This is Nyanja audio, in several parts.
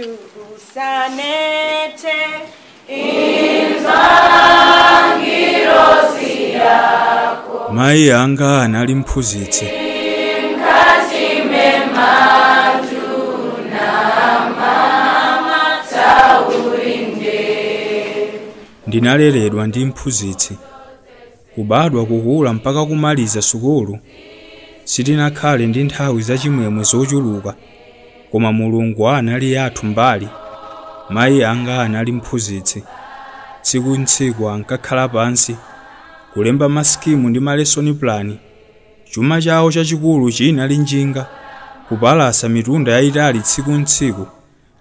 tusanete inzangirosi yako. Mai anga anali mphunzitsi. Ndinaleredwa ndi mphunzitsi. Kubadwa kukula mpaka kumaliza sukulu sitinakhale ndi nthawi zachimwemwe zochuluka, koma Mulungu anali yathu mbali. Mayi anga anali mphunzitsi. Tsiku ntsiku ankakhala pansi kulemba masikimu ndi malesoni plani. Chuma chawo chachikulu chinali njinga, kupalasa mitunda yayitali tsiku ntsiku,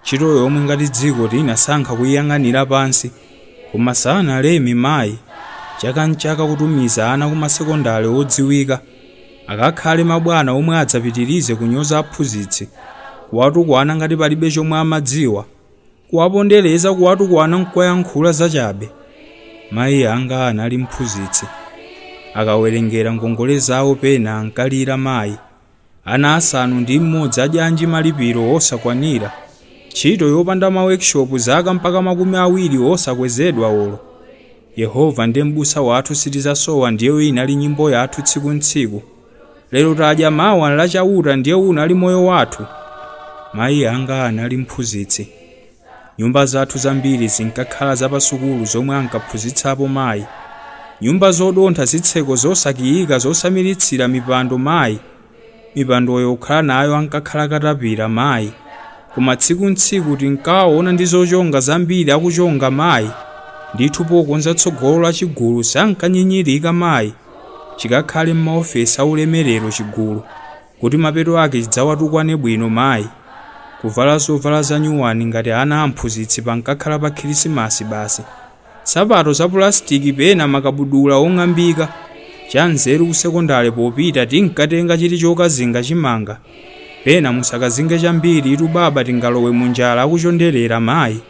ntchito yomwe ngati dziko linasankha kuyiyang'anira pansi. Koma sanaleme mayi chaka nchaka kutumiza ana kumasekondari odziwika, akakhale mabwana omwe adzapitirize kunyoza aphunzitsi, kuwatukwana ngati palibe chomwe amadziwa, kuwapondereza kuwatukwana nkuyankhula zachabe. Mayi anga anali mphunzitsi. Akawerengera ngongole zawo pena ankalira mayi. Ana asanu ndi mmodzi adyanji malipiro osakwanira, ntchito yopanda ma workshop zaka mpaka makumi awiri osakwezedwa olo. Yehova ndiye m'busa wathu sitizasowa, ndiyo inali nyimbo yathu tsiku ntsiku. Lero tadya mawa lachauta ndiye unali moyo wathu. Mayi anga anali mphunzitsi. Nyumba zathu zambiri zinkakhala zapasukulu zomwe ankaphunzitsapo mayi. Nyumba zodontha zitseko zosakiyika zosamilitsira mipando mayi. Mipando yokhala nayo ankakhala katapira mayi. Koma tsiku ntsiku tinkawaona ndi zochonga zambiri akuchonga mayi. Ndithu pokonza tsogolo la chigulu sankanyinyirika mayi. Chikakhale m'maofesi aulemerero chigulu, kuti mapeto ake chidzawatukwane bwino mayi. Kuvala zovala zanyuwani ngati ana amphunzitsi pankakhala pa Khirisimasi basi. Sapato za pulastiki pena makabudula ong'ambika. Chanzeru ku sekondari popita tinkatenga chiti chokazinga chimanga. Pena musakazinge chambiri itu baba tingalowe munjala akuchonderera mayi.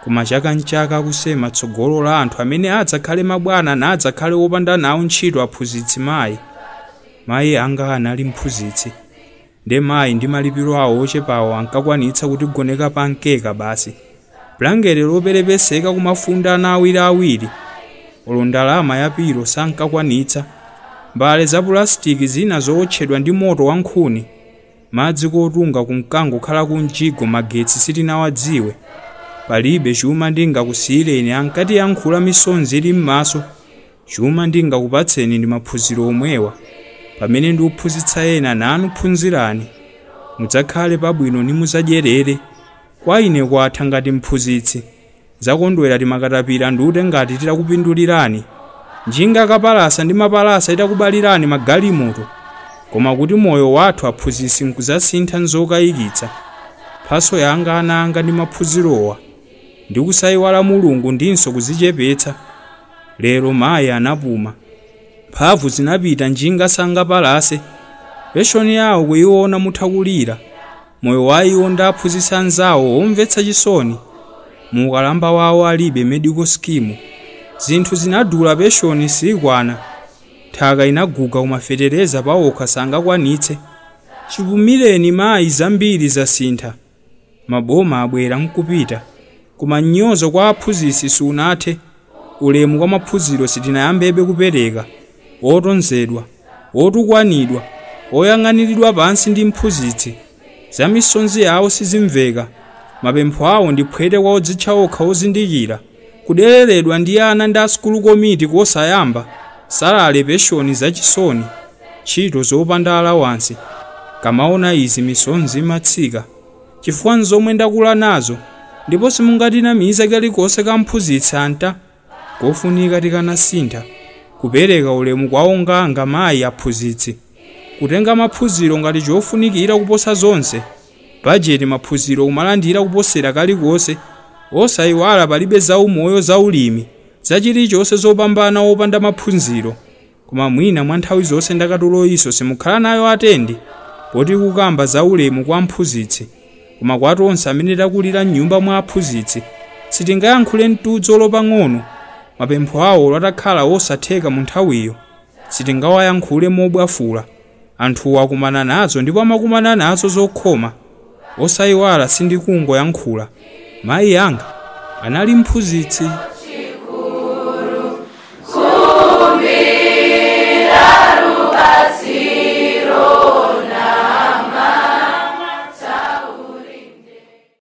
Koma chaka nchaka akusema tsogolo la anthu amene adzakhale mabwana na adzakhale opanda nawo ntchito aphunzitsi mayi. Mayi anga anali mphunzitsi. Nde mayi ndi malipiro awo ochepawo ankakwanitsa kutigoneka pa nkeka basi. Blanketi loperepeseka kumafunda ana awiriawiri. Olo ndalama ya pilo sankakwanitsa. Mbale za pulastiki zina zootchedwa ndi moto wa nkhuni. Madzi kotunga kumkango khala kunjigo magetsi sitinawadziwe. Palibe chuma ndingakusiyireni ankati yankhula misonzi ili m'maso. Chuma ndingakupatseni ndi maphunziro omwewa. Pamene ndiuphunzitsa ena nanu phunzirani. Mudzakhale pabwino ni mudzadyerere. Kwa ine kwatha ngati mphunzitsi. Zakondwera timakatapira ndute ngati titakupindulirani. Njinga kapalasa ndi mapalasa itakubalirani magalimoto. Koma kuti moyo wathu aphunzitsi nkuzasintha nzokayikitsa. Phaso yanga ana anga ndi maphunzirowa. Ndikusayiwala Mulungu ndinso kuzichepetsa. Lero mayi anapuma. Mphamvu zinapita njinga sangapalase. Peshoni yawo kuyiona muthakulira. Moyo wa iwo ndaphunzitsa anzawo omvetsa chisoni. Mukalamba wawo alibe medical scheme. Zinthu zinadula peshoni sikwana. Thaka inaguga kumafetereza pawokha sangakwanitse. Chipumireni mayi zambiri zasintha. Maboma abwera nkupita. Koma nyozo kwa aphunzitsi sunathe. Ulemu kwa maphunziro sitinayambebe kupereka. Otonzedwa, otukwanidwa, oyang'aniridwa pansi ndi mphunzitsi. Za misonzi yawo sizimveka. Mapempho awo ndiphwete kwa odzitcha okha ozindikira. Kudereredwa ndi ana ndi asukulu komiti kosayamba. Salale peshoni zachisoni. Ntchito zopanda alawansi. Kamaona izi misonzi imatsika. Chifukwa nzomwe ndakula nazo. Ndipo simungatinamiza kalikonse ka mphunzitsi anta. Kofunika tikanasintha. Kupereka ulemu kwa onganga mayi aphunzitsi. Kutenga maphunziro ngati chofunikira kuposa zonse. Bajeti maphunziro umalandira kuposera kalikonse. Osayiwala palibe za umoyo za ulimi. Zachilichonse zopambana opanda maphunziro. Koma mwina mwa nthawi zonse ndakatulo iso simukhala nayo atendi. Poti kukamba za ulemu kwa mphunzitsi. Koma kwa tonse amene takulira m'nyumba mwa aphunzitsi. Sitingayankhule mtudzo lopang'ono. Mapempho awo atakhala osatheka mu nthawiyo. Sitingawayankhule mobwafula. Anthu akumana nazo ndipo amakumana nazo zokhoma. osayiwala sindikungoyankhula mayi yanga anali mphunzitsi.